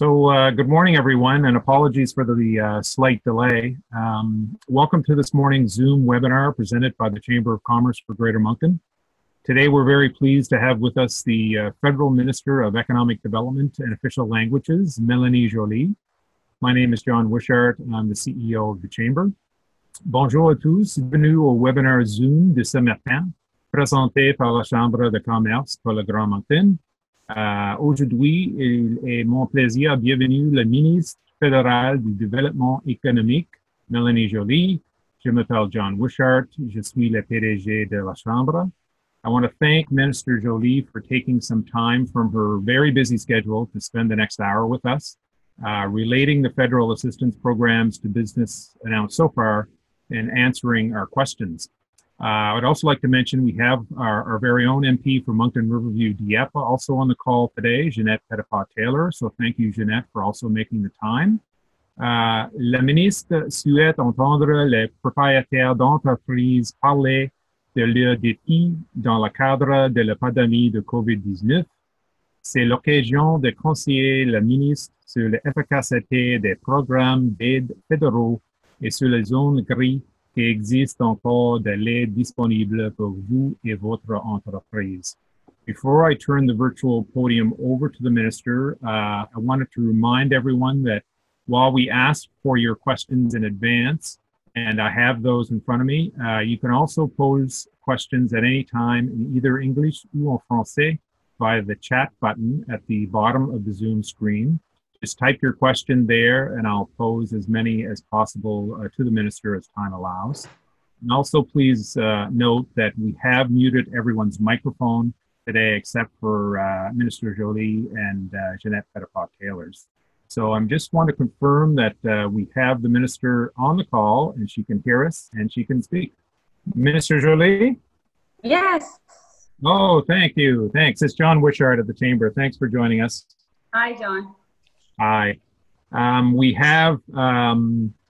Good morning, everyone, and apologies for the slight delay. Welcome to this morning's Zoom webinar presented by the Chamber of Commerce for Greater Moncton. Today, we're very pleased to have with us the Federal Minister of Economic Development and Official Languages, Mélanie Joly. My name is John Wishart, and I'm the CEO of the Chamber. Bonjour à tous, bienvenue au webinaire Zoom de ce matin, présenté par la Chambre de commerce pour le Grand Moncton. Aujourd'hui, il est mon plaisir, bienvenue le ministre fédéral du Développement économique, Mélanie Joly. Je m'appelle John Wishart, je suis le PDG de la Chambre. I want to thank Minister Joly for taking some time from her very busy schedule to spend the next hour with us, relating the federal assistance programs to business announced so far and answering our questions. I would also like to mention we have our very own MP for Moncton Riverview Dieppe also on the call today, Jeanette Petitpas-Taylor. So thank you, Jeanette, for also making the time. La ministre souhaite entendre les propriétaires d'entreprises parler de leurs défis dans le cadre de la pandémie de COVID-19. C'est l'occasion de conseiller la ministre sur l'efficacité des programmes d'aide fédéraux et sur les zones grises qui existe encore de l'aide disponible pour vous et votre entreprise. Before I turn the virtual podium over to the Minister, I wanted to remind everyone that while we asked for your questions in advance, and I have those in front of me, you can also pose questions at any time in either English or en français via the chat button at the bottom of the Zoom screen. Just type your question there and I'll pose as many as possible to the Minister as time allows. And also please note that we have muted everyone's microphone today except for Minister Joly and Jeanette Petitpas-Taylor's. So I just want to confirm that we have the Minister on the call and she can hear us and she can speak. Minister Joly? Yes. Oh, thank you. Thanks. It's John Wishart of the Chamber. Thanks for joining us. Hi, John. Hi. We have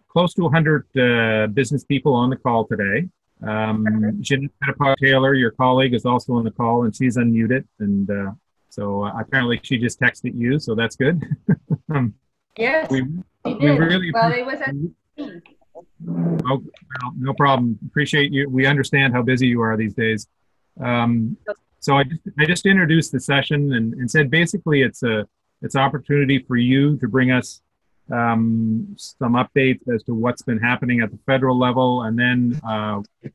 close to 100 business people on the call today. Jeanette Petitpas-Taylor, your colleague, is also on the call and she's unmuted. And so apparently she just texted you, so that's good. Yes, she did. Really well, it was at Oh, well, no problem. Appreciate you. We understand how busy you are these days. So I just introduced the session and said basically it's an opportunity for you to bring us some updates as to what's been happening at the federal level. And then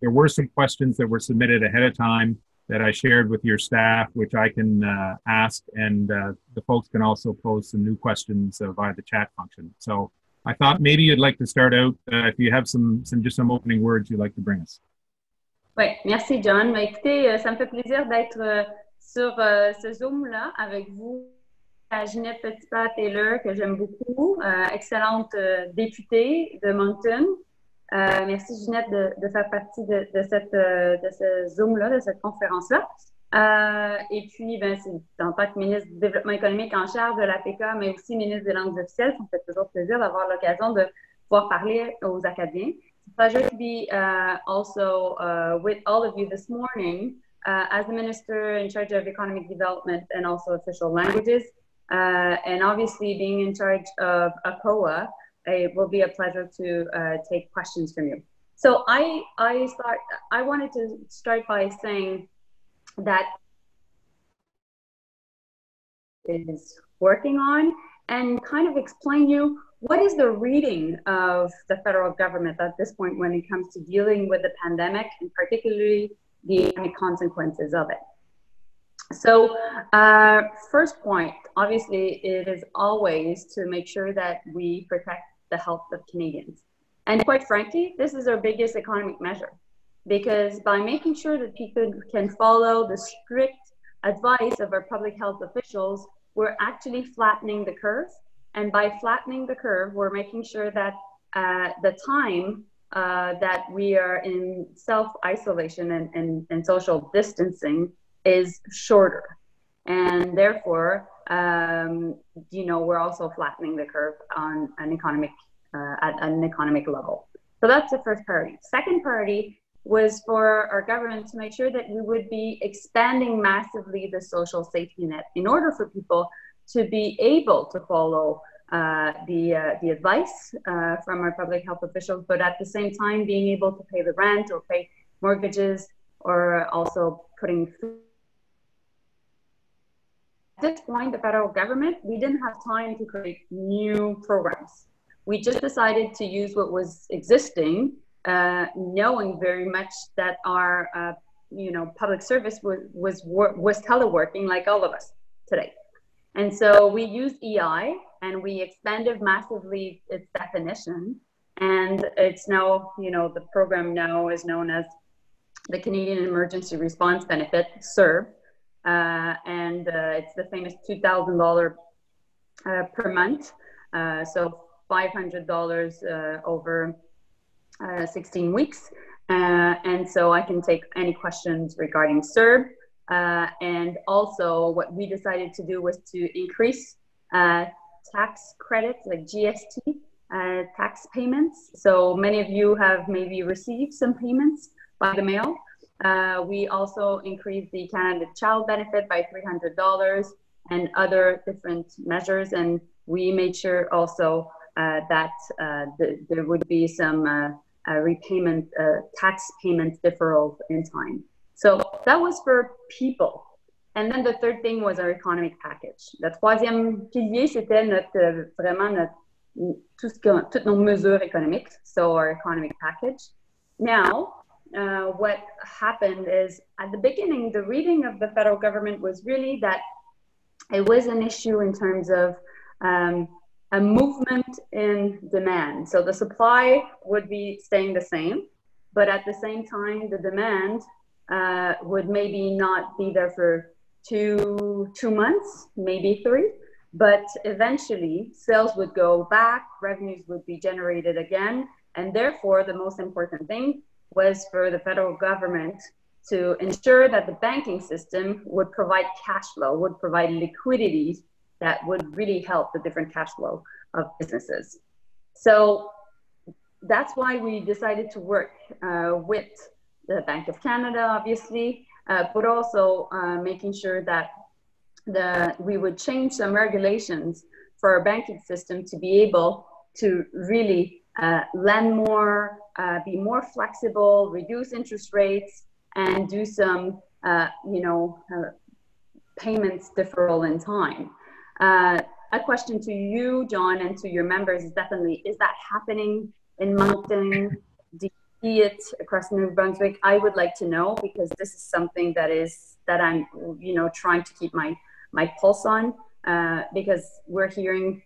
there were some questions that were submitted ahead of time that I shared with your staff, which I can ask, and the folks can also pose some new questions via the chat function. So I thought maybe you'd like to start out if you have just some opening words you'd like to bring us. Oui, merci John. Mais écoutez, ça me fait plaisir d'être sur ce Zoom-là avec vous. Jeanette Petitpas-Taylor, que j'aime beaucoup, excellente députée de Moncton. Merci Jeanette de faire partie de ce Zoom-là, de cette conférence-là. Et puis, c'est en tant que ministre du Développement économique en charge de l'APK, mais aussi ministre des Langues officielles, ça me fait toujours plaisir d'avoir l'occasion de pouvoir parler aux Acadiens. It's a pleasure to be also with all of you this morning as the Minister in charge of Economic Development and also Official Languages. And obviously being in charge of APOA, it will be a pleasure to take questions from you. So I wanted to start by saying that is working on and kind of explain you what is the reading of the federal government at this point when it comes to dealing with the pandemic and particularly the economic consequences of it. So first point, obviously, it is always to make sure that we protect the health of Canadians. And quite frankly, this is our biggest economic measure because by making sure that people can follow the strict advice of our public health officials, we're actually flattening the curve. And by flattening the curve, we're making sure that the time that we are in self-isolation and social distancing is shorter, and therefore, we're also flattening the curve on an economic at an economic level. So that's the first priority. Second priority was for our government to make sure that we would be expanding massively the social safety net in order for people to be able to follow the advice from our public health officials, but at the same time being able to pay the rent or pay mortgages, or also putting food. At this point, the federal government, we didn't have time to create new programs. We just decided to use what was existing, knowing very much that our public service was teleworking like all of us today. And so we used EI and we expanded massively its definition. And it's now, the program now is known as the Canadian Emergency Response Benefit, CERB. And it's the famous $2,000 per month. So $500 over 16 weeks. And so I can take any questions regarding CERB. And also what we decided to do was to increase tax credits like GST tax payments. So many of you have maybe received some payments by the mail. We also increased the Canada Child Benefit by $300 and other different measures. And we made sure also that there would be some repayment, tax payment deferral in time. So that was for people. And then the third thing was our economic package. Le troisième pilier, c'était toutes nos mesures économiques, so our economic package. Now, what happened is at the beginning, the reading of the federal government was really that it was an issue in terms of a movement in demand. So the supply would be staying the same, but at the same time, the demand would maybe not be there for two months, maybe 3, but eventually sales would go back, revenues would be generated again, and therefore the most important thing was for the federal government to ensure that the banking system would provide cash flow, would provide liquidity that would really help the different cash flow of businesses. So that's why we decided to work with the Bank of Canada, obviously, but also making sure that we would change some regulations for our banking system to be able to really lend more, be more flexible, reduce interest rates, and do some, payments deferral in time. A question to you, John, and to your members is definitely, is that happening in Moncton? Do you see it across New Brunswick? I would like to know, because this is something that I'm, trying to keep my pulse on, because we're hearing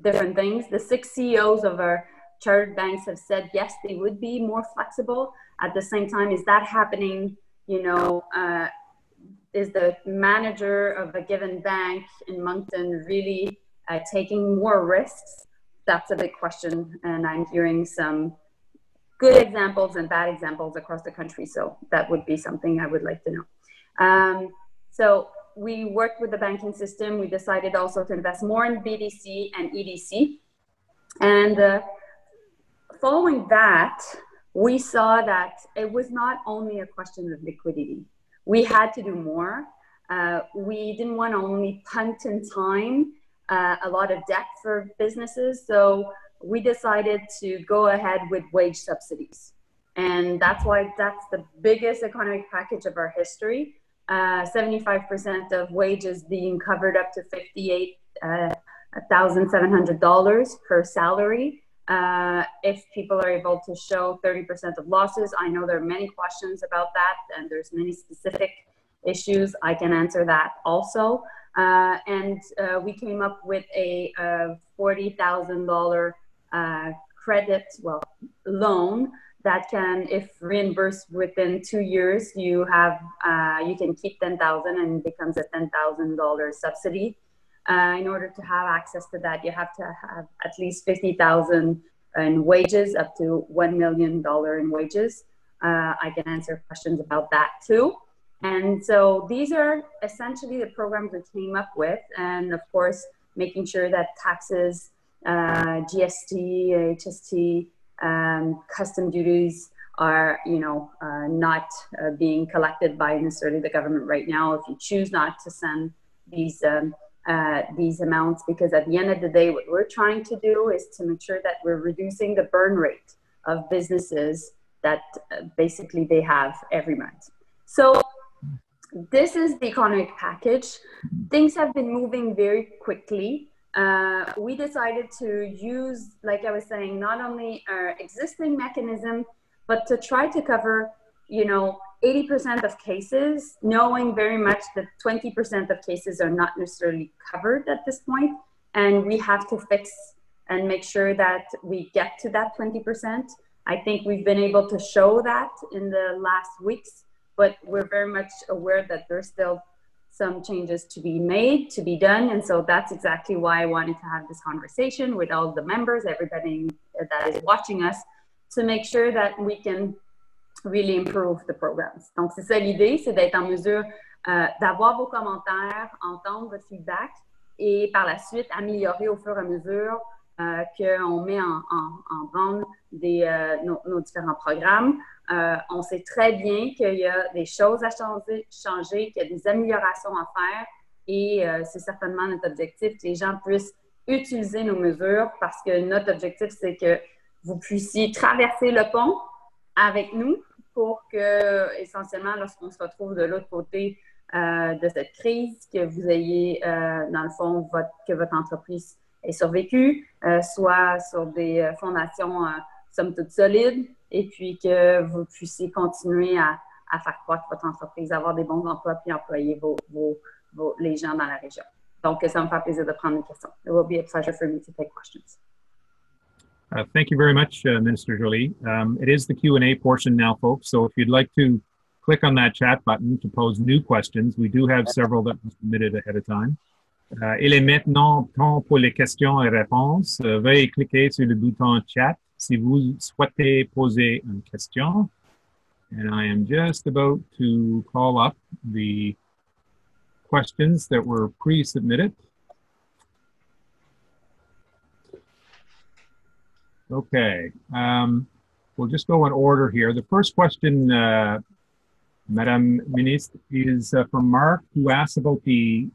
different things. The 6 CEOs of our chartered banks have said, yes, they would be more flexible. At the same time, is that happening? Is the manager of a given bank in Moncton really taking more risks? That's a big question. And I'm hearing some good examples and bad examples across the country. So that would be something I would like to know. So we worked with the banking system. We decided also to invest more in BDC and EDC. And following that, we saw that it was not only a question of liquidity. We had to do more. We didn't want to only punt in time a lot of debt for businesses. So we decided to go ahead with wage subsidies. And that's why that's the biggest economic package of our history. 75% of wages being covered up to $58,700 per salary. If people are able to show 30% of losses, I know there are many questions about that, and there's many specific issues. I can answer that also. And we came up with a $40,000 loan that can, if reimbursed within 2 years, you can keep $10,000 and it becomes a $10,000 subsidy. In order to have access to that, you have to have at least $50,000 in wages, up to $1 million in wages. I can answer questions about that too. And so these are essentially the programs we came up with. And of course, making sure that taxes, GST, HST, custom duties are, not being collected by necessarily the government right now. If you choose not to send these these amounts, because at the end of the day, what we're trying to do is to make sure that we're reducing the burn rate of businesses that basically they have every month. So this is the economic package. Things have been moving very quickly. We decided to use, like I was saying, not only our existing mechanism, but to try to cover, 80% of cases, knowing very much that 20% of cases are not necessarily covered at this point. And we have to fix and make sure that we get to that 20%. I think we've been able to show that in the last weeks, but we're very much aware that there's still some changes to be made, to be done. And so that's exactly why I wanted to have this conversation with all the members, everybody that is watching us, to make sure that we can really improve the programs. Donc, c'est ça l'idée, c'est d'être en mesure d'avoir vos commentaires, entendre votre feedback et par la suite améliorer au fur et à mesure qu'on met en branle nos différents programmes. On sait très bien qu'il y a des choses à changer, qu'il y a des améliorations à faire et c'est certainement notre objectif que les gens puissent utiliser nos mesures parce que notre objectif, c'est que vous puissiez traverser le pont avec nous pour que, essentiellement, lorsqu'on se retrouve de l'autre côté de cette crise, que vous ayez, dans le fond, que votre entreprise ait survécu, soit sur des fondations, somme toute, solides, et puis que vous puissiez continuer à faire croître votre entreprise, avoir des bons emplois, puis employer les gens dans la région. Donc, ça me fait plaisir de prendre une question. It will be a pleasure for me to take questions. Thank you very much, Minister Joly. It is the Q&A portion now, folks. So if you'd like to click on that chat button to pose new questions, we do have several that were submitted ahead of time. Il est maintenant temps pour les questions et réponses. Veuillez cliquer sur le bouton chat si vous souhaitez poser une question. And I am just about to call up the questions that were pre-submitted. Okay, we'll just go in order here. The first question, Madame Ministre, is from Mark, who asks about the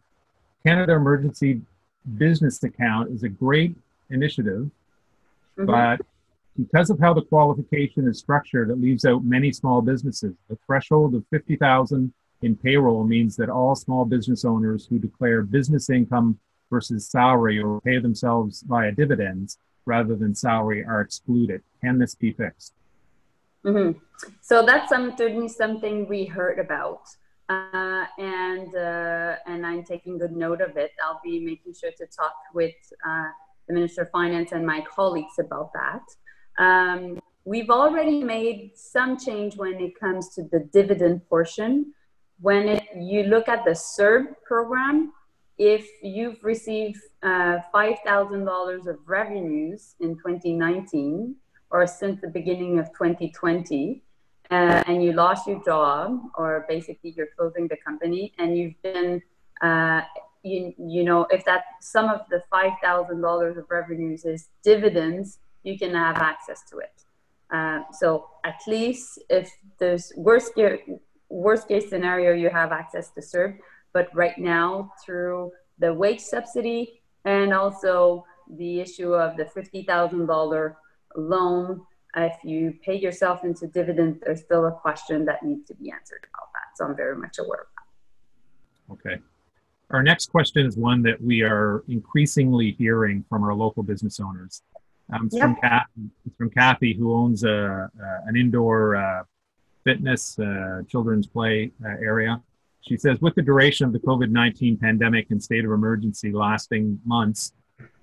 Canada Emergency Business Account. Is a great initiative, but because of how the qualification is structured, it leaves out many small businesses. The threshold of $50,000 in payroll means that all small business owners who declare business income versus salary or pay themselves via dividends rather than salary are excluded. Can this be fixed? So that's certainly something we heard about, and I'm taking good note of it. I'll be making sure to talk with the Minister of Finance and my colleagues about that. We've already made some change when it comes to the dividend portion. When you look at the CERB program, if you've received $5,000 of revenues in 2019 or since the beginning of 2020, and you lost your job, or basically you're closing the company, and you've been, if that sum of the $5,000 of revenues is dividends, you can have access to it. So at least if there's worst case scenario, you have access to CERB. But right now, through the wage subsidy and also the issue of the $50,000 loan, if you pay yourself into dividend, there's still a question that needs to be answered about that. So I'm very much aware of that. Okay. Our next question is one that we are increasingly hearing from our local business owners. It's from Kathy, who owns an indoor fitness, children's play area. She says, with the duration of the COVID-19 pandemic and state of emergency lasting months,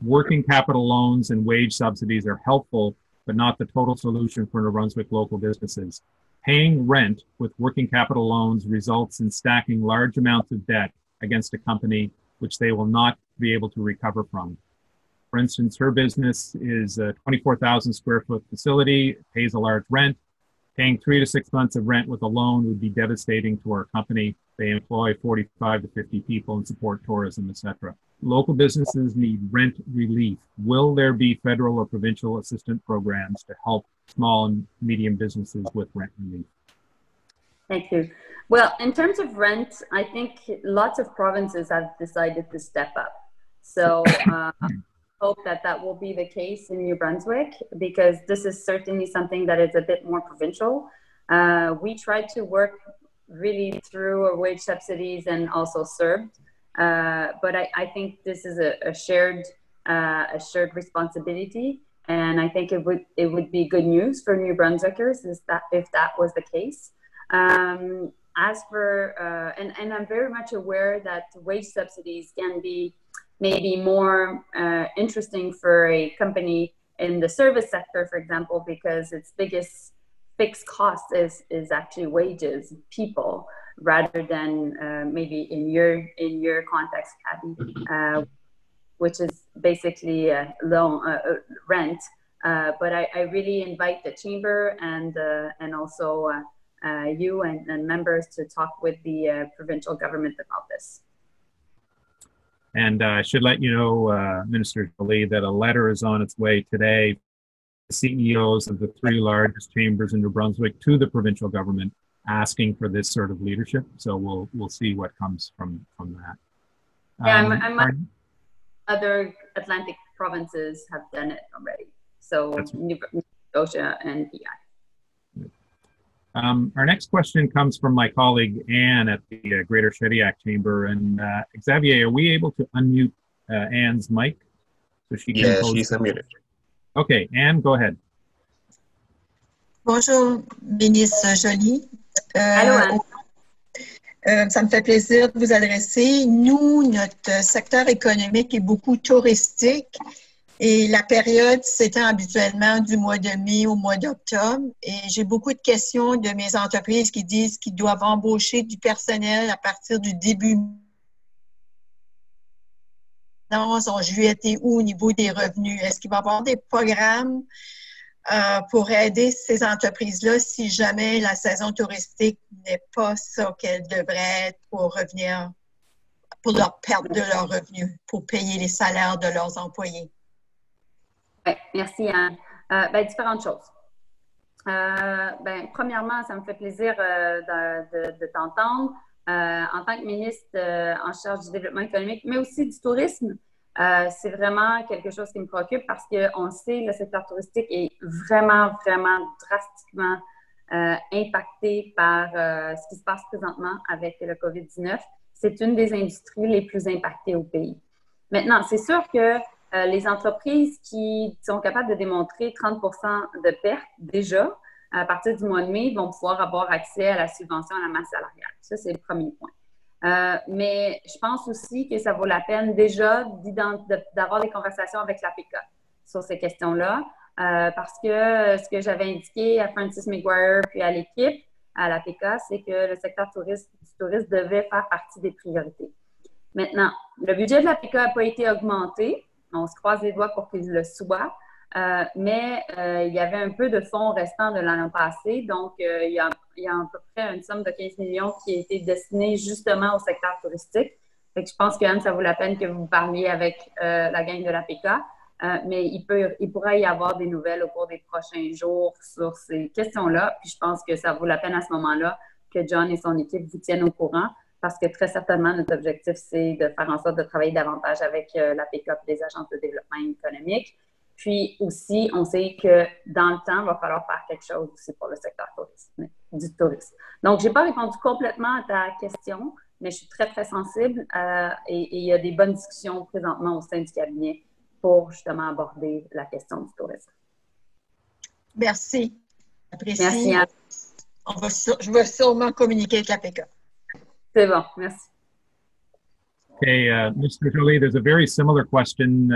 working capital loans and wage subsidies are helpful, but not the total solution for New Brunswick local businesses. Paying rent with working capital loans results in stacking large amounts of debt against a company which they will not be able to recover from. For instance, her business is a 24,000 square foot facility, pays a large rent. Paying 3 to 6 months of rent with a loan would be devastating to our company. They employ 45 to 50 people and support tourism, etc. Local businesses need rent relief. Will there be federal or provincial assistance programs to help small and medium businesses with rent relief? Thank you. Well, in terms of rent, I think lots of provinces have decided to step up. So I hope that that will be the case in New Brunswick, because this is certainly something that is a bit more provincial. We try to work really through our wage subsidies and also served. But I think this is a shared responsibility. And I think it would be good news for New Brunswickers if that was the case. As for, and I'm very much aware that wage subsidies can be maybe more interesting for a company in the service sector, for example, because its biggest fixed cost is actually wages, people, rather than maybe in your context, Kathy, which is basically rent. But I really invite the Chamber and also you and members to talk with the provincial government about this. And I should let you know, Minister Joly, that a letter is on its way today, the CEOs of the 3 largest chambers in New Brunswick to the provincial government, asking for this sort of leadership. So we'll see what comes from that. Yeah, other Atlantic provinces have done it already. So New Scotia and PI. Our next question comes from my colleague Anne at the Greater Shediac Chamber. And Xavier, are we able to unmute Anne's mic so she can pose? She's unmuted. Okay, Anne, go ahead. Bonjour, ministre Joly. Allô, Anne. Ça me fait plaisir de vous adresser. Nous, notre secteur économique est beaucoup touristique. Et la période s'étend habituellement du mois de mai au mois d'octobre. Et j'ai beaucoup de questions de mes entreprises qui disent qu'ils doivent embaucher du personnel à partir du début en juillet et août au niveau des revenus. Est-ce qu'il va y avoir des programmes pour aider ces entreprises-là si jamais la saison touristique n'est pas ça qu'elle devrait être pour revenir, pour leur perte de leurs revenus, pour payer les salaires de leurs employés? Oui, merci Anne. Différentes choses. Premièrement, ça me fait plaisir de t'entendre. En tant que ministre en charge du développement économique, mais aussi du tourisme, c'est vraiment quelque chose qui me préoccupe parce qu'on sait que le secteur touristique est vraiment drastiquement impacté par ce qui se passe présentement avec le COVID-19. C'est une des industries les plus impactées au pays. Maintenant, c'est sûr que les entreprises qui sont capables de démontrer 30 % de perte déjà, à partir du mois de mai, vont pouvoir avoir accès à la subvention à la masse salariale. Ça, c'est le premier point. Mais je pense aussi que ça vaut la peine déjà d'avoir des conversations avec l'APK sur ces questions-là, parce que ce que j'avais indiqué à Francis McGuire puis à l'équipe, à l'APK, c'est que le secteur du tourisme devait faire partie des priorités. Maintenant, le budget de l'APK n'a pas été augmenté. On se croise les doigts pour qu'il le soit. Mais il y avait un peu de fonds restants de l'année passée. Donc, il y a à peu près une somme de 15 millions qui a été destinée justement au secteur touristique. Fait que je pense qu'Anne, ça vaut la peine que vous parliez avec la gang de l'APK. Mais il pourrait y avoir des nouvelles au cours des prochains jours sur ces questions-là. Puis je pense que ça vaut la peine à ce moment-là que John et son équipe vous tiennent au courant. Parce que très certainement, notre objectif, c'est de faire en sorte de travailler davantage avec l'APK et les agences de développement économique. Puis aussi, on sait que dans le temps, il va falloir faire quelque chose aussi pour le secteur du tourisme. Donc, je n'ai pas répondu complètement à ta question, mais je suis très sensible et il y a des bonnes discussions présentement au sein du cabinet pour justement aborder la question du tourisme. Merci. Apprécie. Merci, Anne. Je vais sûrement communiquer avec l'APK. C'est bon, merci. Okay, Mr. Joly, there's a very similar question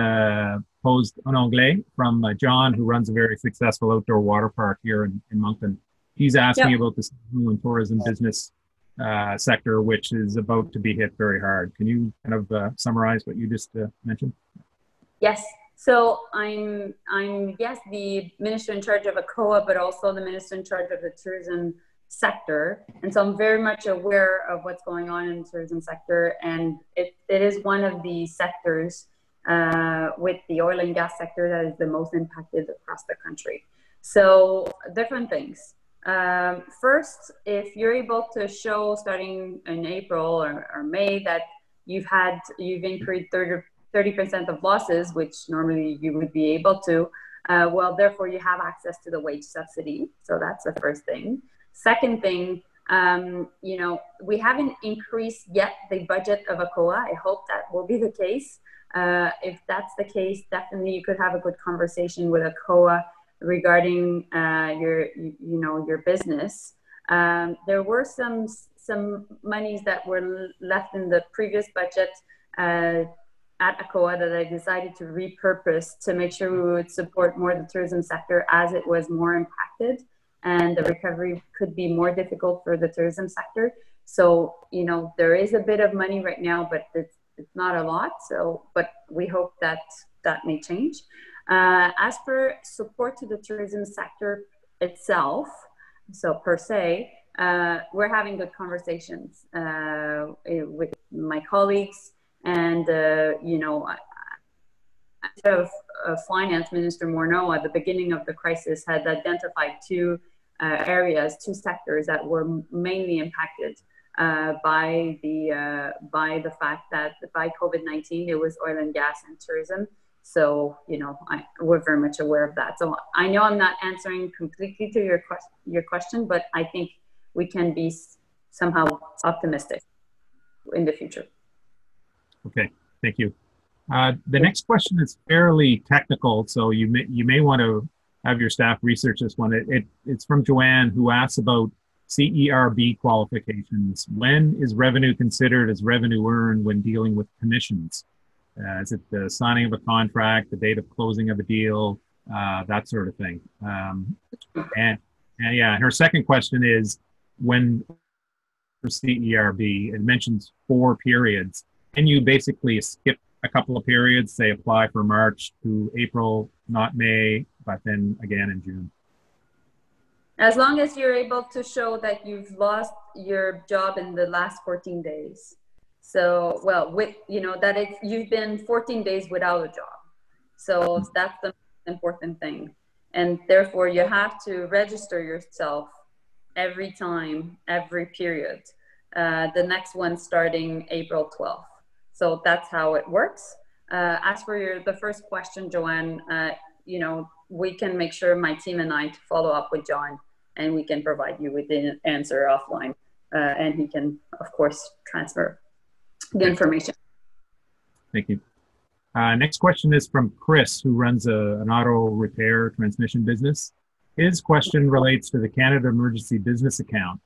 posed en anglais from John, who runs a very successful outdoor water park here in Moncton. He's asking about the seasonal and tourism business sector, which is about to be hit very hard. Can you kind of summarize what you just mentioned? Yes. So I'm yes, the minister in charge of ACOA, but also the minister in charge of the tourism sector. And so I'm very much aware of what's going on in the tourism sector. And it is one of the sectors with the oil and gas sector that is the most impacted across the country. So different things. First, if you're able to show starting in April or May that you've incurred 30% of losses, which normally you would be able to, well, therefore you have access to the wage subsidy. So that's the first thing. Second thing, we haven't increased yet the budget of ACOA. I hope that will be the case. If that's the case, definitely you could have a good conversation with ACOA regarding your business. There were some monies that were left in the previous budget at ACOA that I decided to repurpose to make sure we would support more the tourism sector as it was more impacted and the recovery could be more difficult for the tourism sector. So, there is a bit of money right now, but it's not a lot. So, but we hope that that may change. As for support to the tourism sector itself, so per se, we're having good conversations with my colleagues, and Finance Minister Morneau at the beginning of the crisis had identified two sectors that were mainly impacted by the fact that by COVID-19 it was oil and gas and tourism. So we're very much aware of that. So I know I'm not answering completely to your question, but I think we can be somehow optimistic in the future. Okay, thank you. The next question is fairly technical, so you may want to have your staff research this one. It's from Joanne, who asks about CERB qualifications. When is revenue considered as revenue earned when dealing with commissions? Is it the signing of a contract, the date of closing of a deal, that sort of thing? And her second question is, when for CERB, it mentions 4 periods. Can you basically skip a couple of periods, say apply for March to April, not May, but then again in June? As long as you're able to show that you've lost your job in the last 14 days. So, well, you've been 14 days without a job. So that's the important thing. And therefore you have to register yourself every time, every period. The next one starting April 12th. So that's how it works. As for the first question, Joanne, we can make sure my team and I to follow up with John, and we can provide you with the answer offline. And he can, of course, transfer the information. Thank you. Next question is from Chris, who runs an auto repair transmission business. His question relates to the Canada Emergency Business Account.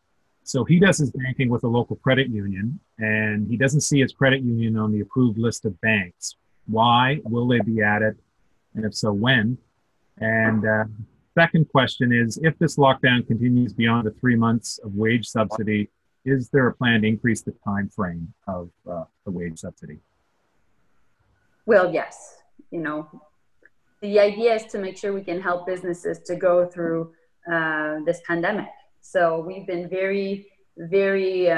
So he does his banking with a local credit union, and he doesn't see his credit union on the approved list of banks. Why? Will they be added? And if so, when? And second question is, if this lockdown continues beyond the 3 months of wage subsidy, is there a plan to increase the time frame of the wage subsidy? Well, yes. The idea is to make sure we can help businesses to go through this pandemic. So we've been very, very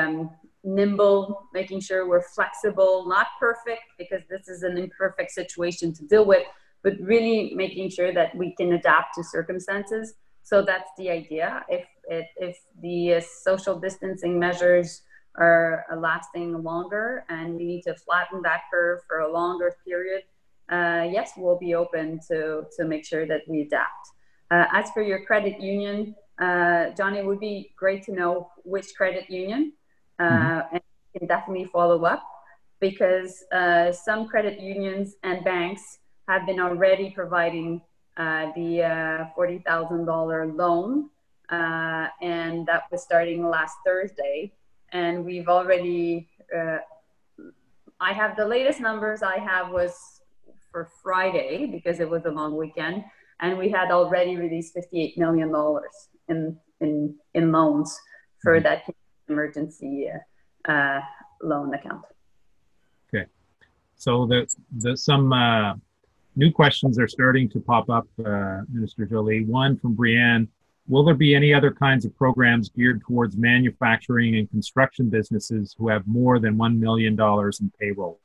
nimble, making sure we're flexible, not perfect, because this is an imperfect situation to deal with, but really making sure that we can adapt to circumstances. So that's the idea. If the social distancing measures are lasting longer and we need to flatten that curve for a longer period, yes, we'll be open to make sure that we adapt. As for your credit union, John, it would be great to know which credit union, and you can definitely follow up, because some credit unions and banks have been already providing the $40,000 loan, and that was starting last Thursday. And we've already, I have the latest numbers I have was for Friday, because it was a long weekend, and we had already released $58 million in loans for that emergency loan account. Okay, so some new questions are starting to pop up, Minister Joly. One from Brianne: will there be any other kinds of programs geared towards manufacturing and construction businesses who have more than $1 million in payroll?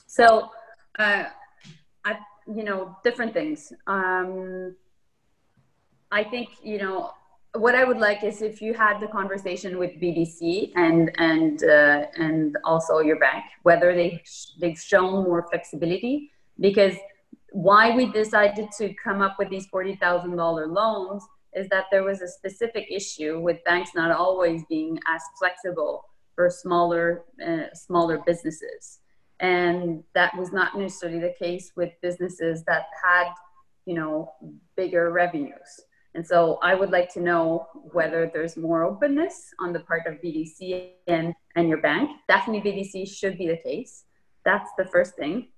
So, different things. I think, what I would like is if you had the conversation with BDC and also your bank, whether they've shown more flexibility, because why we decided to come up with these $40,000 loans is that there was a specific issue with banks not always being as flexible for smaller businesses. And that was not necessarily the case with businesses that had, you know, bigger revenues. And so I would like to know whether there's more openness on the part of BDC and your bank. Definitely BDC should be the case. That's the first thing.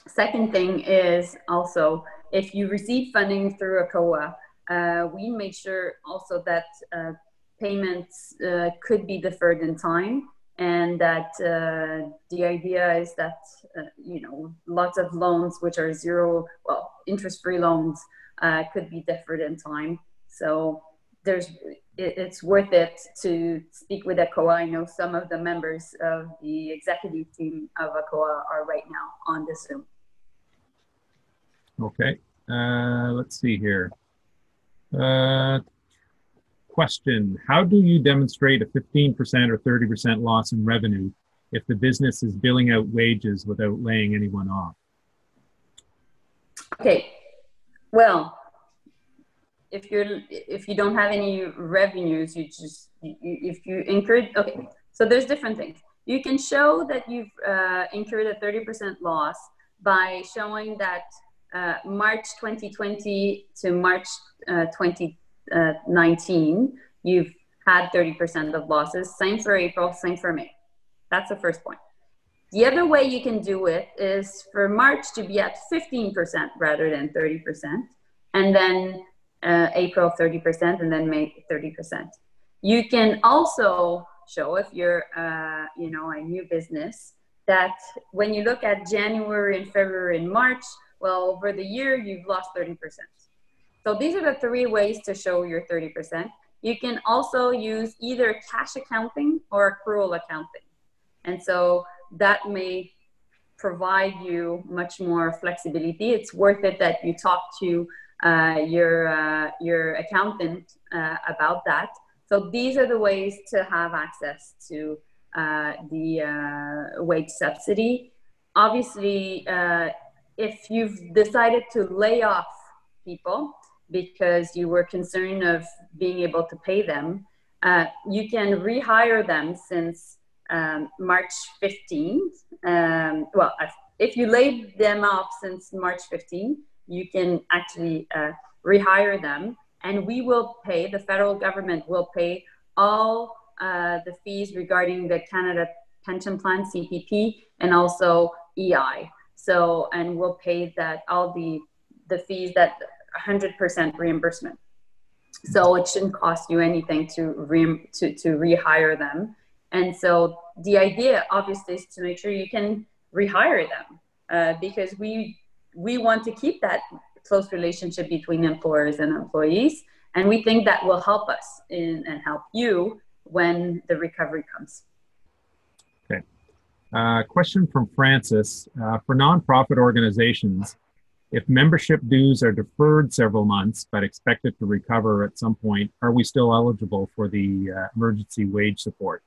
Second thing is also, if you receive funding through a COA, we make sure also that payments could be deferred in time, and that the idea is that, you know, lots of loans which are zero, well, interest-free loans could be deferred in time. So it's worth it to speak with a COA. I know some of the members of the executive team of a COA are right now on this Zoom. Okay, let's see here. Question, how do you demonstrate a 15% or 30% loss in revenue if the business is billing out wages without laying anyone off? Okay, well, if you don't have any revenues, if you incurred, okay, so there's different things. You can show that you've incurred a 30% loss by showing that March 2020 to March 2019, you've had 30% of losses. Same for April, same for May. That's the first point. The other way you can do it is for March to be at 15% rather than 30%, and then April 30%, and then May 30%. You can also show, if you're you know, a new business, that when you look at January and February and March, well, over the year, you've lost 30%. So these are the three ways to show your 30%. You can also use either cash accounting or accrual accounting. And so that may provide you much more flexibility. It's worth it that you talk to your accountant about that. So these are the ways to have access to the wage subsidy. Obviously, if you've decided to lay off people because you were concerned of being able to pay them, you can rehire them since March 15th. Well, if you laid them off since March 15th, you can actually rehire them, and we will pay, the federal government will pay all the fees regarding the Canada Pension Plan, CPP, and also EI. So, and we'll pay that, all the fees, that 100% reimbursement. So it shouldn't cost you anything to rehire them. And so the idea obviously is to make sure you can rehire them because we want to keep that close relationship between employers and employees. And we think that will help us and help you when the recovery comes. Okay. Question from Francis. For nonprofit organizations, if membership dues are deferred several months but expected to recover at some point, are we still eligible for the emergency wage support?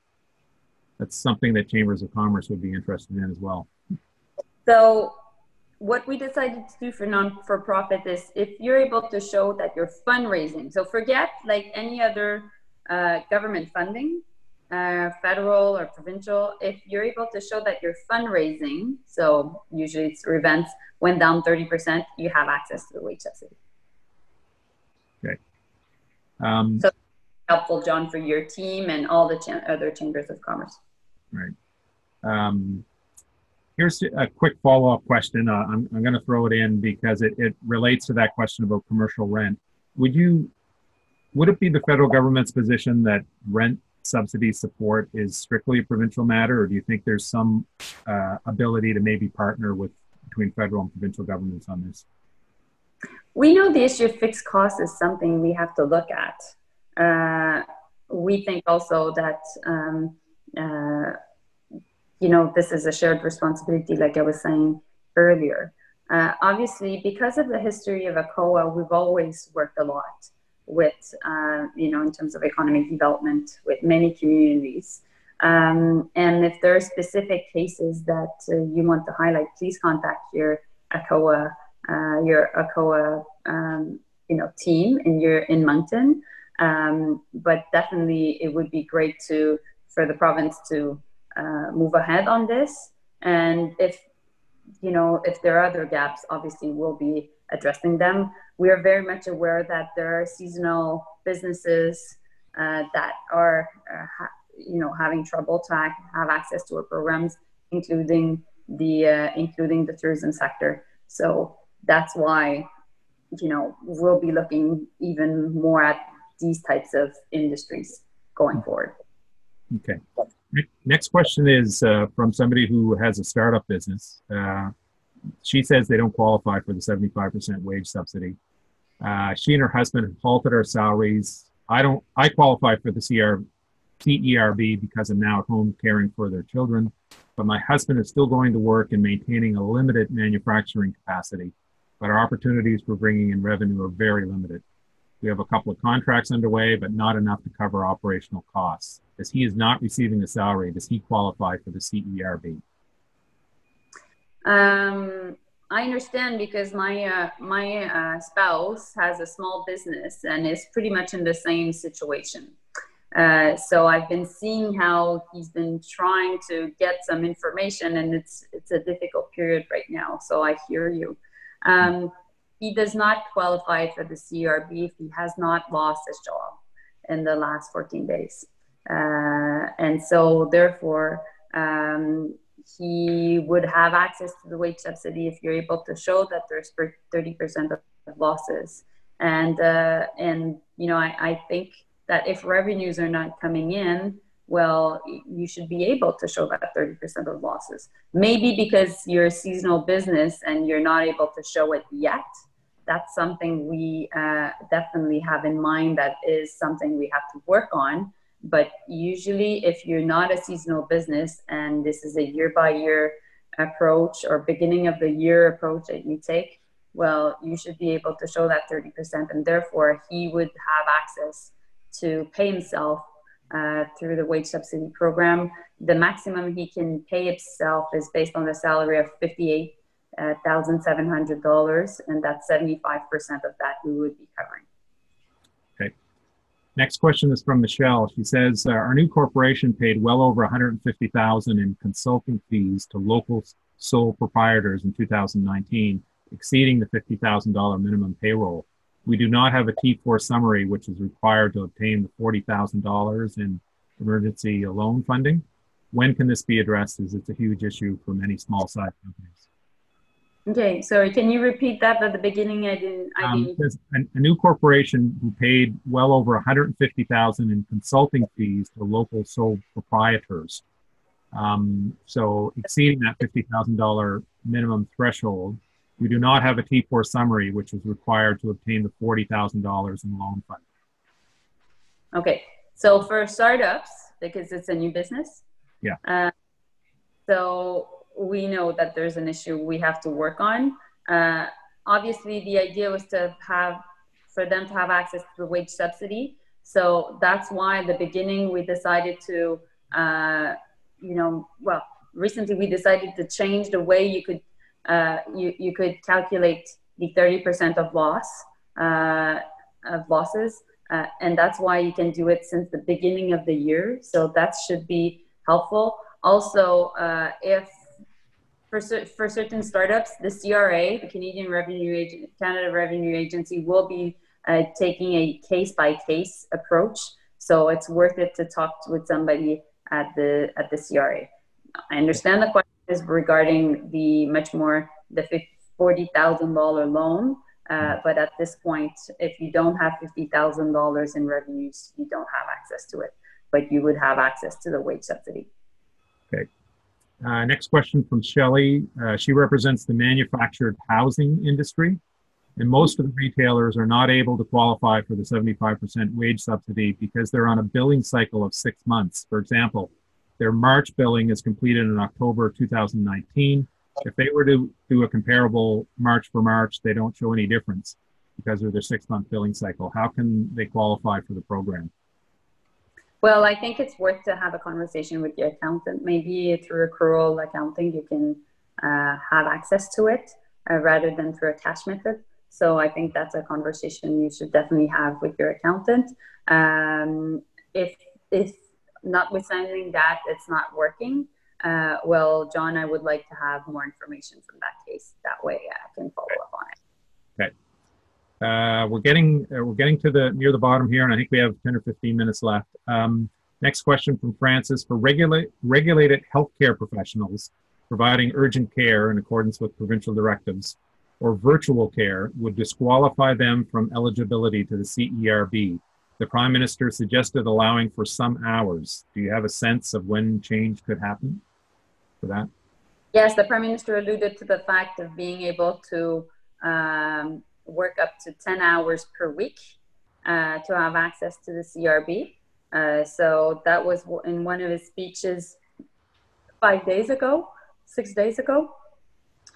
That's something that Chambers of Commerce would be interested in as well. So what we decided to do for non-for-profit is, if you're able to show that you're fundraising, so forget like any other government funding, federal or provincial, if you're able to show that you're fundraising, so usually it's events went down 30%, you have access to the wage subsidy. Okay. So helpful, John, for your team and all the other chambers of commerce. Right. Here's a quick follow-up question. I'm going to throw it in because it relates to that question about commercial rent. Would it be the federal government's position that rent subsidy support is strictly a provincial matter, or do you think there's some ability to maybe partner between federal and provincial governments on this? We know the issue of fixed costs is something we have to look at. We think also that you know, this is a shared responsibility, like I was saying earlier. Obviously, because of the history of ACOA, we've always worked a lot with, in terms of economic development with many communities. And if there are specific cases that you want to highlight, please contact your ACOA, team in Moncton. But definitely, it would be great for the province to move ahead on this. And if there are other gaps, obviously we'll be addressing them. We are very much aware that there are seasonal businesses that are, having trouble to have access to our programs, including the tourism sector. So that's why, we'll be looking even more at these types of industries going forward. Okay. Next question is from somebody who has a startup business. She says they don't qualify for the 75% wage subsidy. She and her husband have halted our salaries. I qualify for the CERB because I'm now at home caring for their children, but my husband is still going to work and maintaining a limited manufacturing capacity, but our opportunities for bringing in revenue are very limited. We have a couple of contracts underway, but not enough to cover operational costs. As he is not receiving a salary, does he qualify for the CERB? I understand, because my spouse has a small business and is pretty much in the same situation. So I've been seeing how he's been trying to get some information, and it's a difficult period right now. So I hear you. He does not qualify for the CERB if he has not lost his job in the last 14 days. And so therefore, he would have access to the wage subsidy if you're able to show that there's 30% of losses. And I think that if revenues are not coming in, well, you should be able to show that 30% of losses. Maybe because you're a seasonal business and you're not able to show it yet. That's something we definitely have in mind. That is something we have to work on. But usually, if you're not a seasonal business and this is a year-by-year approach or beginning of the year approach that you take, well, you should be able to show that 30%, and therefore he would have access to pay himself through the wage subsidy program. The maximum he can pay himself is based on the salary of $58,700, and that's 75% of that we would be covering. Okay. Next question is from Michelle. She says, our new corporation paid well over $150,000 in consulting fees to local sole proprietors in 2019, exceeding the $50,000 minimum payroll. We do not have a T4 summary, which is required to obtain the $40,000 in emergency loan funding. When can this be addressed, as it's a huge issue for many small-sized companies? Okay, sorry, can you repeat that at the beginning? I didn't. There's a new corporation who paid well over $150,000 in consulting fees to local sole proprietors. So exceeding that $50,000 minimum threshold. We do not have a T4 summary, which is required to obtain the $40,000 in loan funding. Okay, so for startups, because it's a new business, yeah. So we know that there's an issue we have to work on. Obviously, the idea was for them to have access to the wage subsidy. So that's why at the beginning we decided to, recently we decided to change the way you could calculate the 30% of losses, and that's why you can do it since the beginning of the year. So that should be helpful. Also, if for certain startups, the CRA, the Canada Revenue Agency, will be taking a case-by-case approach. So it's worth it to talk with somebody at the CRA. I understand the question is regarding the $40,000 loan, but at this point, if you don't have $50,000 in revenues, you don't have access to it, but you would have access to the wage subsidy. Okay. Next question from Shelley. She represents the manufactured housing industry, and most of the retailers are not able to qualify for the 75% wage subsidy because they're on a billing cycle of 6 months. For example, their March billing is completed in October 2019. If they were to do a comparable March for March, they don't show any difference. because of their 6-month billing cycle? How can they qualify for the program? Well, I think it's worth to have a conversation with your accountant. Maybe through accrual accounting, you can have access to it rather than through a cash method. So I think that's a conversation you should definitely have with your accountant. If notwithstanding that it's not working, well, John, I would like to have more information from that case. That way I can follow up on it. Okay. We're getting to near the bottom here, and I think we have 10 or 15 minutes left. Next question from Francis. For regulated healthcare professionals providing urgent care in accordance with provincial directives or virtual care would disqualify them from eligibility to the CERB. The Prime Minister suggested allowing for some hours. Do you have a sense of when change could happen for that? Yes, the Prime Minister alluded to the fact of being able to work up to 10 hours per week to have access to the CRB. So that was in one of his speeches 6 days ago.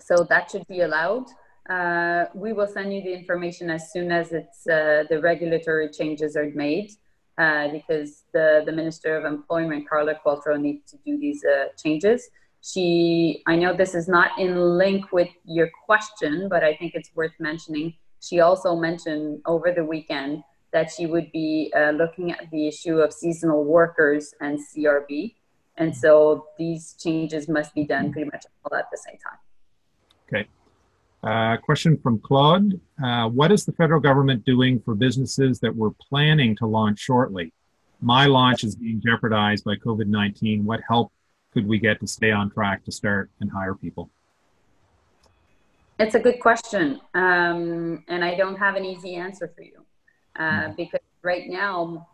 So that should be allowed. We will send you the information as soon as it's the regulatory changes are made, because the Minister of Employment, Carla Qualtrough, needs to do these changes. I know this is not in link with your question, but I think it's worth mentioning. She also mentioned over the weekend that she would be looking at the issue of seasonal workers and CRB. And so these changes must be done pretty much all at the same time. Okay. Question from Claude. What is the federal government doing for businesses that were planning to launch shortly? My launch is being jeopardized by COVID-19. What help could we get to stay on track to start and hire people? It's a good question. And I don't have an easy answer for you because right now,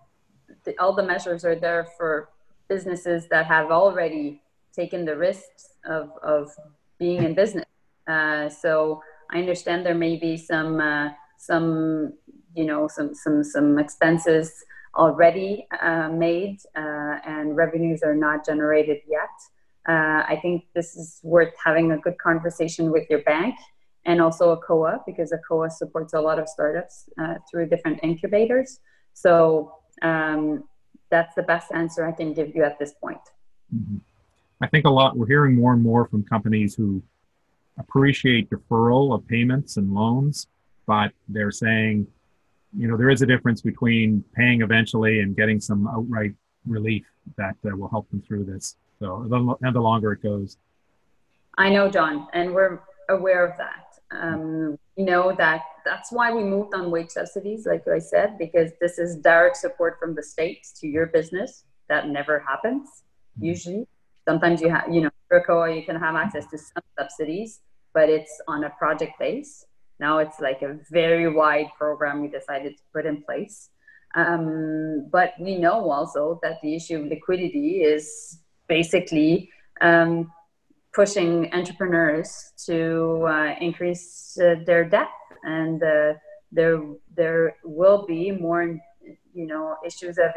all the measures are there for businesses that have already taken the risks of being in business. So I understand there may be some expenses already made and revenues are not generated yet. I think this is worth having a good conversation with your bank and also a COA, because a COA supports a lot of startups through different incubators. So that's the best answer I can give you at this point. Mm-hmm. I think we're hearing more and more from companies who appreciate deferral of payments and loans, but they're saying, there is a difference between paying eventually and getting some outright relief that will help them through this. So, and the longer it goes. I know, John, and we're aware of that. We know that that's why we moved on wage subsidies, like I said, because this is direct support from the states to your business. That never happens, usually. Sometimes you have, for COA, you can have access to some subsidies, but it's on a project base. Now it's like a very wide program we decided to put in place. But we know also that the issue of liquidity is basically pushing entrepreneurs to increase their debt, and there will be more, issues of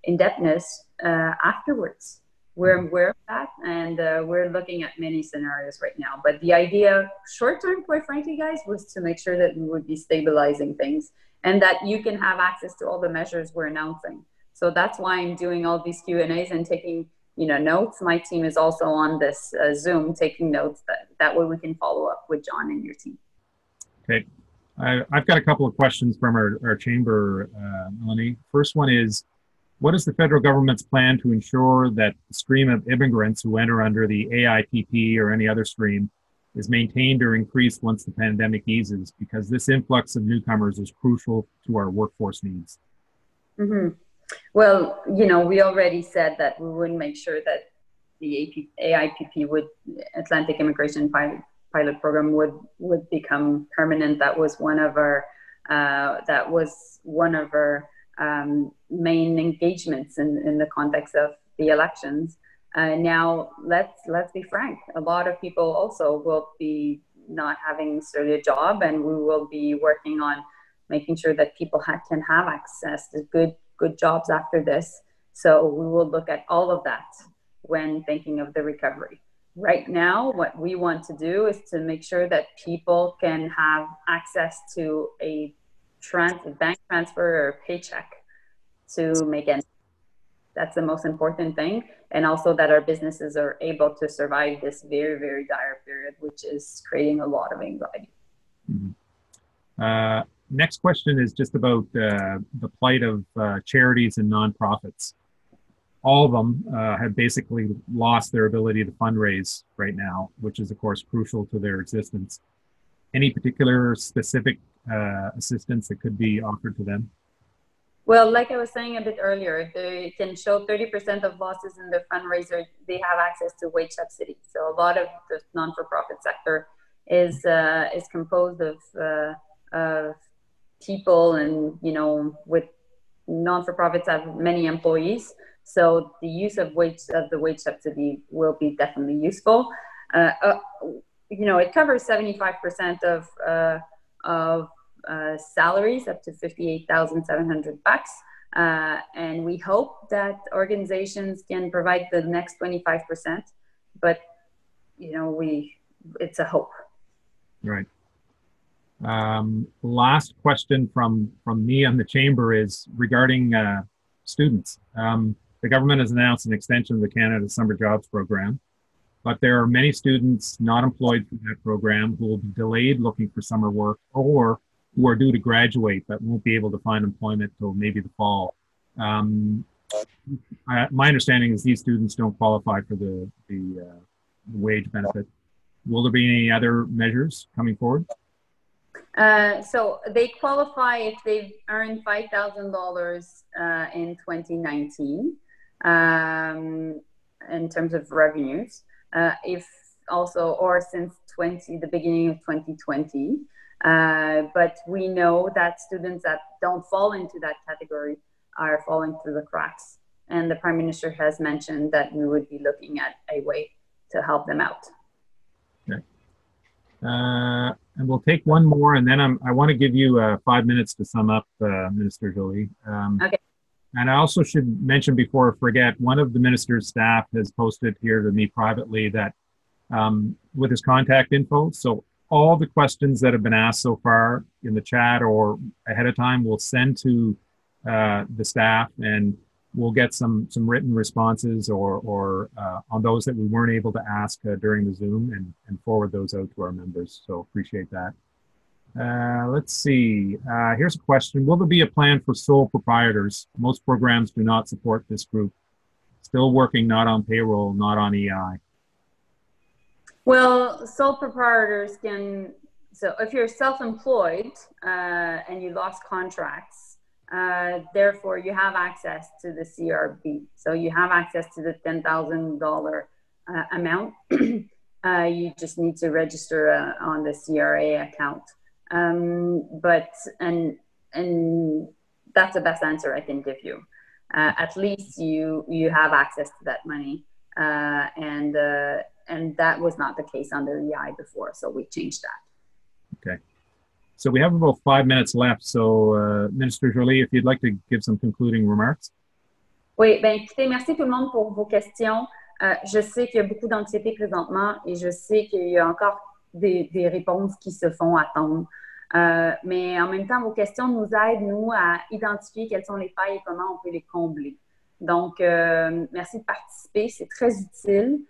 indebtedness afterwards. We're aware of that, and we're looking at many scenarios right now. But the idea, short term, quite frankly, guys, was to make sure that we would be stabilizing things and that you can have access to all the measures we're announcing. So that's why I'm doing all these Q&As and taking, notes. My team is also on this Zoom taking notes. That way we can follow up with John and your team. Okay. I've got a couple of questions from our chamber, Mélanie. First one is, what is the federal government's plan to ensure that the stream of immigrants who enter under the AIPP or any other stream is maintained or increased once the pandemic eases? Because this influx of newcomers is crucial to our workforce needs. Mm-hmm. Well, we already said that we would make sure that the AIPP Atlantic Immigration Pilot Program would become permanent. That was one of our main engagements in the context of the elections. Now, let's be frank. A lot of people also will be not having necessarily a job, and we will be working on making sure that people can have access to good jobs after this. So we will look at all of that when thinking of the recovery. Right now, what we want to do is to make sure that people can have access to a bank transfer or paycheck to make ends. That's the most important thing. And also that our businesses are able to survive this very, very dire period, which is creating a lot of anxiety. Mm-hmm. Next question is just about the plight of charities and nonprofits. All of them have basically lost their ability to fundraise right now, which is, of course, crucial to their existence. Any particular specific assistance that could be offered to them? Well, like I was saying a bit earlier, they can show 30% of losses in their fundraiser. They have access to wage subsidy. So a lot of the non-for-profit sector is composed of people, and with non-for-profits have many employees. So the use of the wage subsidy will be definitely useful. It covers 75% of salaries up to $58,700, and we hope that organizations can provide the next 25%. But it's a hope. Right. Last question from me on the Chamber is regarding students. The government has announced an extension of the Canada Summer Jobs Program, but there are many students not employed through that program who will be delayed looking for summer work, or who are due to graduate but won't be able to find employment till maybe the fall. My understanding is these students don't qualify for the wage benefit. Will there be any other measures coming forward? So they qualify if they've earned $5,000 in 2019 in terms of revenues, or since the beginning of 2020. But we know that students that don't fall into that category are falling through the cracks. And the Prime Minister has mentioned that we would be looking at a way to help them out. Okay. And we'll take one more, and then I want to give you 5 minutes to sum up, Minister Joly. Okay. And I also should mention before I forget, one of the minister's staff has posted here to me privately that with his contact info, so all the questions that have been asked so far in the chat or ahead of time, we'll send to the staff, and we'll get some written responses or on those that we weren't able to ask during the Zoom, and forward those out to our members. So appreciate that. Let's see. Here's a question. Will there be a plan for sole proprietors? Most programs do not support this group. Still working not on payroll, not on EI. Well, sole proprietors so if you're self-employed and you lost contracts, therefore you have access to the CRB. So you have access to the $10,000 amount. You just need to register on the CRA account. And that's the best answer I can give you. At least you have access to that money, and that was not the case under EI before, so we changed that. Okay. So we have about 5 minutes left. So, Minister Joly, if you'd like to give some concluding remarks. Oui, ben écoutez, merci tout le monde pour vos questions. Je sais qu'il y a beaucoup d'anxiété présentement et je sais qu'il y a encore des réponses qui se font attendre. Mais en même temps, vos questions nous aident, nous, à identifier quelles sont les failles et comment on peut les combler. Donc, merci de participer, c'est très utile.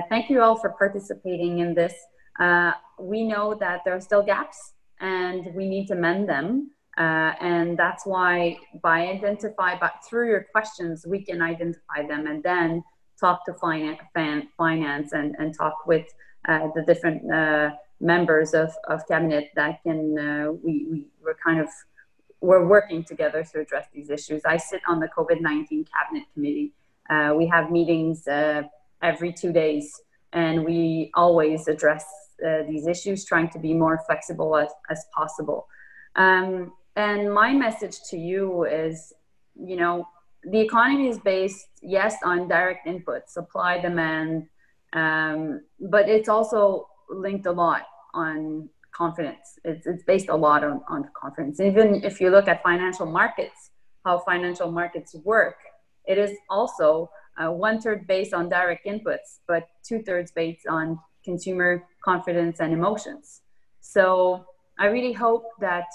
Thank you all for participating in this. We know that there are still gaps and we need to mend them. And that's why through your questions, we can identify them and then talk to finance and talk with the different members of cabinet that can, we're working together to address these issues. I sit on the COVID-19 cabinet committee. We have meetings every 2 days, and we always address these issues, trying to be more flexible as possible. And my message to you is, the economy is based, yes, on direct input, supply, demand, but it's also linked a lot on confidence. It's based a lot on confidence. Even if you look at financial markets, how financial markets work, it is also 1/3 based on direct inputs, but 2/3 based on consumer confidence and emotions. So I really hope that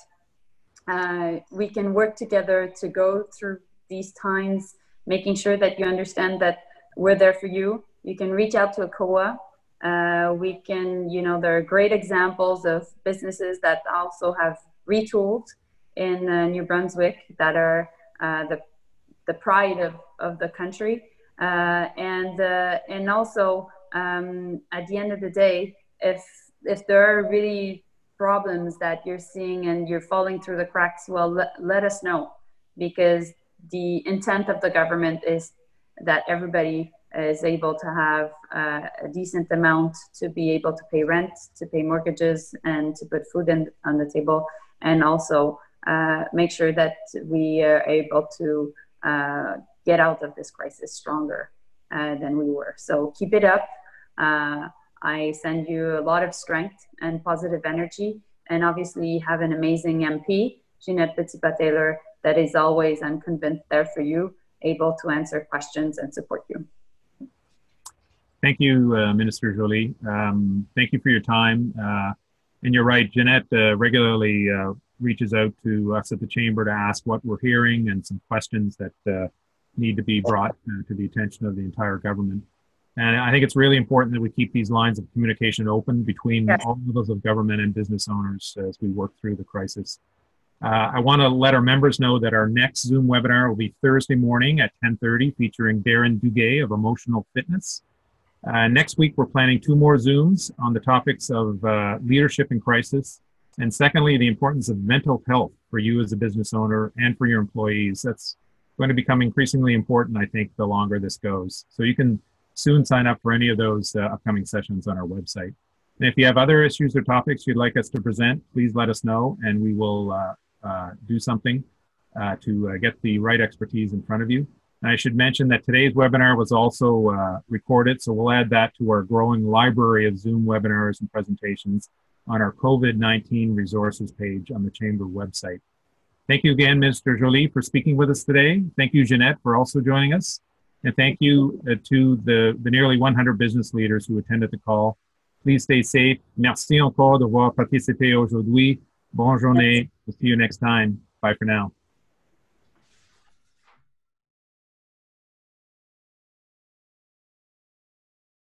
we can work together to go through these times, making sure that you understand that we're there for you. You can reach out to a COA. We can, there are great examples of businesses that also have retooled in New Brunswick that are the pride of the country. And also, at the end of the day, if there are really problems that you're seeing and you're falling through the cracks, well, let us know, because the intent of the government is that everybody is able to have a decent amount to be able to pay rent, to pay mortgages, and to put food on the table, and also make sure that we are able to get out of this crisis stronger than we were. So keep it up. I send you a lot of strength and positive energy, and obviously have an amazing MP, Ginette Petitpas-Taylor, that is always, I'm convinced, there for you, able to answer questions and support you. Thank you, Minister Joly. Thank you for your time. And you're right, Ginette regularly reaches out to us at the Chamber to ask what we're hearing and some questions that need to be brought to the attention of the entire government. And I think it's really important that we keep these lines of communication open between all levels of government and business owners as we work through the crisis. I want to let our members know that our next Zoom webinar will be Thursday morning at 10:30, featuring Darren Duguay of Emotional Fitness. Next week, we're planning 2 more Zooms on the topics of leadership in crisis, and secondly, the importance of mental health for you as a business owner and for your employees. That's going to become increasingly important, I think, the longer this goes. So you can soon sign up for any of those upcoming sessions on our website. And if you have other issues or topics you'd like us to present, please let us know, and we will do something to get the right expertise in front of you. And I should mention that today's webinar was also recorded, so we'll add that to our growing library of Zoom webinars and presentations on our COVID-19 resources page on the Chamber website. Thank you again, Mr. Joly, for speaking with us today. Thank you, Ginette, for also joining us. And thank you to the nearly 100 business leaders who attended the call. Please stay safe. Merci encore d'avoir participé aujourd'hui. Bonne journée. We'll see you next time. Bye for now.